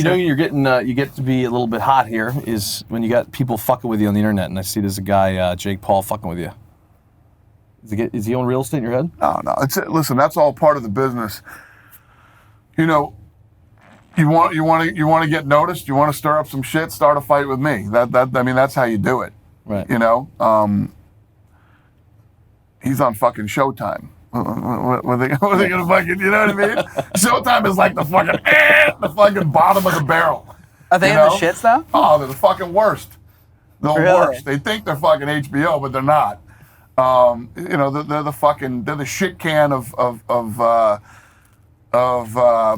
you know you're getting you get to be a little bit hot here is when you got people fucking with you on the internet, and I see there's a guy Jake Paul fucking with you. Is he on real estate in your head? No. Listen, that's all part of the business. You know, you want to get noticed. You want to stir up some shit. Start a fight with me. That's how you do it. Right. You know, he's on fucking Showtime. What are they gonna fucking? You know what I mean? Showtime is like the fucking bottom of the barrel. Are they in the shits though? Oh, they're the fucking worst. The Really? worst. They think they're fucking HBO, but they're not. You know, they're the shit can of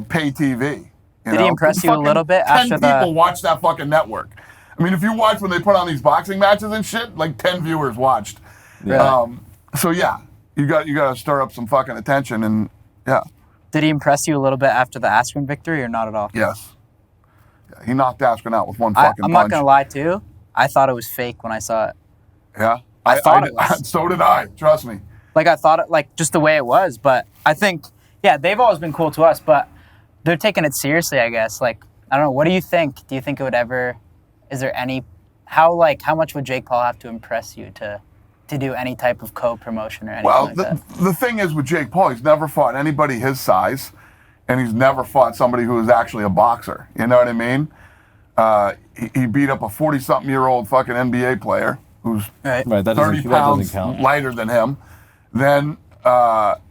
pay TV. Did he impress you a little bit after 10 people watch that fucking network. I mean, if you watch when they put on these boxing matches and shit, like 10 viewers watched. Yeah. So yeah, you got to stir up some fucking attention, and yeah. Did he impress you a little bit after the Askren victory, or not at all? Yes. Yeah, he knocked Askren out with one fucking punch. I'm not gonna lie too. I thought it was fake when I saw it. Yeah. I thought it was. So did I. Trust me. Like I thought it, like just the way it was. But I think, yeah, they've always been cool to us, but they're taking it seriously, I guess. Like, I don't know. What do you think? Do you think it would ever? Is there any? How much would Jake Paul have to impress you to do any type of co-promotion or anything like that? The thing is with Jake Paul, he's never fought anybody his size, and he's never fought somebody who is actually a boxer. You know what I mean? He beat up a 40-something-year-old fucking NBA player who's 30 pounds lighter than him. Then after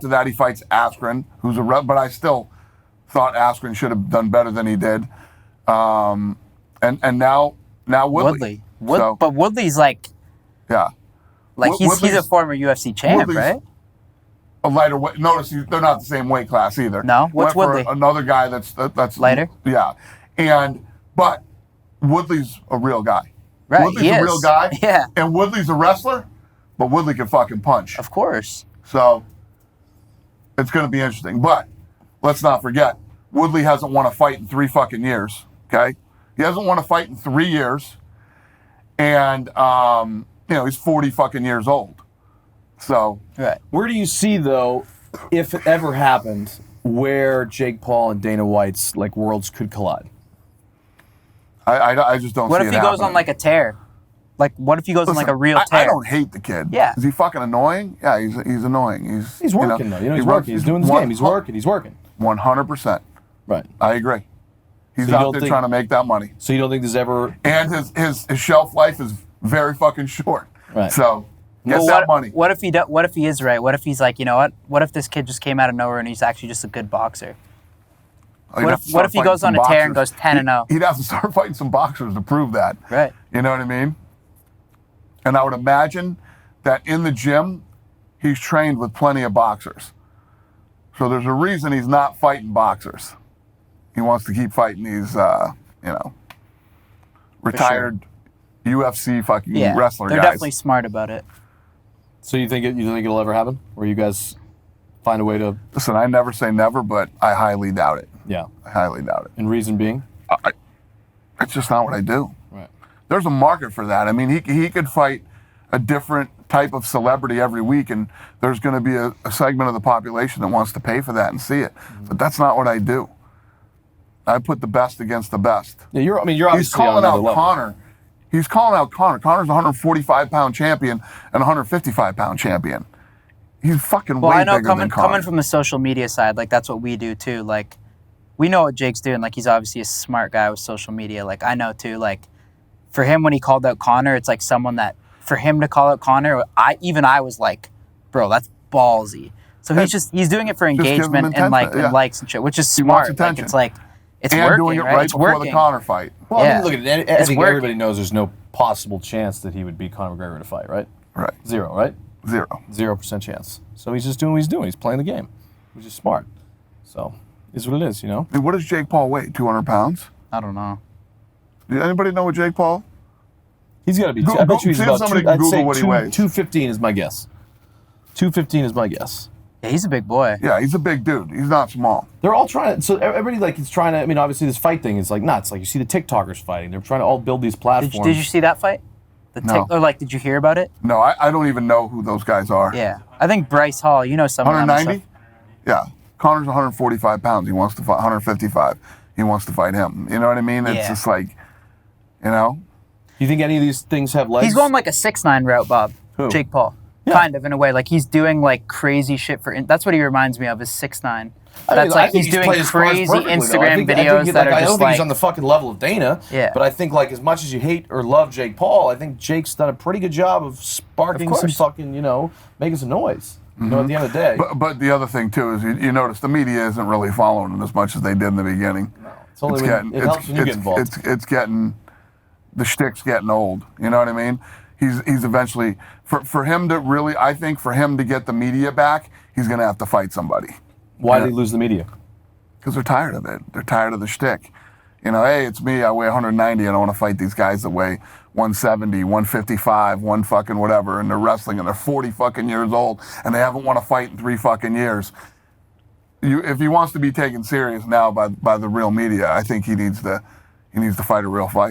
that, he fights Askren, who's but I still thought Askren should have done better than he did. And now Woodley. But Woodley's like, yeah, like he's a former UFC champ, Woodley's right? A lighter weight. Notice they're not the same weight class either. No, what's Woodley? Another guy that's lighter. Yeah, but Woodley's a real guy. Right, Woodley's a real guy. Yeah, and Woodley's a wrestler, but Woodley can fucking punch. Of course. So it's going to be interesting. But let's not forget, Woodley hasn't won a fight in 3 fucking years. Okay, he hasn't won a fight in 3 years. And, he's 40 fucking years old. So. Right. Where do you see, though, if it ever happened, where Jake Paul and Dana White's, worlds could collide? I just don't see it What if he goes on, a tear? Like, what if he goes on, a real tear? I don't hate the kid. Yeah. Is he fucking annoying? Yeah, he's annoying. He's working, though. He's working. He's doing his game. He's working. 100%. Right. I agree. He's out there trying to make that money. So you don't think there's ever... And his shelf life is very fucking short. Right. So, get that money. What if he is right? What if he's like, you know what? What if this kid just came out of nowhere and he's actually just a good boxer? What if he goes on a tear and goes 10-0? He'd have to start fighting some boxers to prove that. Right. You know what I mean? And I would imagine that in the gym, he's trained with plenty of boxers. So there's a reason he's not fighting boxers. He wants to keep fighting these, retired UFC fucking wrestler guys. They're definitely smart about it. So you think it'll ever happen? Where you guys find a way to... Listen, I never say never, but I highly doubt it. Yeah. I highly doubt it. And reason being? It's just not what I do. Right. There's a market for that. I mean, he could fight a different type of celebrity every week, and there's going to be a segment of the population that wants to pay for that and see it. Mm-hmm. But that's not what I do. I put the best against the best. Yeah, you're obviously He's calling out Conor. He's calling out Conor. Conor's a 145-pound champion and a 155-pound champion. He's fucking way bigger than Conor. Coming from the social media side, that's what we do too. We know what Jake's doing. He's obviously a smart guy with social media. I know too. For him, when he called out Conor, it's someone that, for him to call out Conor, I was like, bro, that's ballsy. So he's doing it for engagement and likes and shit, which is smart. It's and working, doing it right? before the Conor fight. Well, I mean, look at it. I think everybody knows there's no possible chance that he would beat Conor McGregor in a fight, right? Right. 0, right? 0% chance. So he's just doing what he's doing. He's playing the game, which is smart. So is what it is, you know? I mean, what does Jake Paul weigh? 200 pounds? I don't know. Does anybody know what Jake Paul? He's got to be. I bet you he's about. I'd say what he weighs. 215 is my guess. 215 is my guess. Yeah, he's a big boy. Yeah, he's a big dude. He's not small. They're all trying to. So everybody is trying to. I mean, obviously this fight thing is nuts. You see the TikTokers fighting. They're trying to all build these platforms. Did you see that fight? No. Did you hear about it? No, I don't even know who those guys are. Yeah, I think Bryce Hall. You know some. 190. Yeah. Connor's 145 pounds. He wants to fight 155. He wants to fight him. You know what I mean? It's Yeah. just like, you know. You think any of these things have legs? He's going like a 6'9" route, Bob. Who? Jake Paul. Yeah. Kind of, in a way. Like, he's doing, like, crazy shit for... That's what he reminds me of, is 6'9". That's I like think he's doing played his cards crazy perfectly, though. Instagram videos that are I don't just think like... he's on the fucking level of Dana. Yeah. But I think, like, as much as you hate or love Jake Paul, I think Jake's done a pretty good job of sparking Of some course. fucking, you know, making some noise. You know, at the end of the day. But the other thing, too, is you notice the media isn't really following him as much as they did in the beginning. It's only when it helps when you get involved. It's getting, the shtick's getting old. You know what I mean? He's eventually, for him to really, I think for him to get the media back, he's going to have to fight somebody. Why did he lose the media? Because they're tired of it. They're tired of the shtick. You know, hey, it's me. I weigh 190. I don't want to fight these guys that weigh 170, 155, one fucking whatever, and they're wrestling and they're 40 fucking years old and they haven't won a fight in 3 fucking years. If he wants to be taken serious now by the real media, I think he needs to fight a real fight.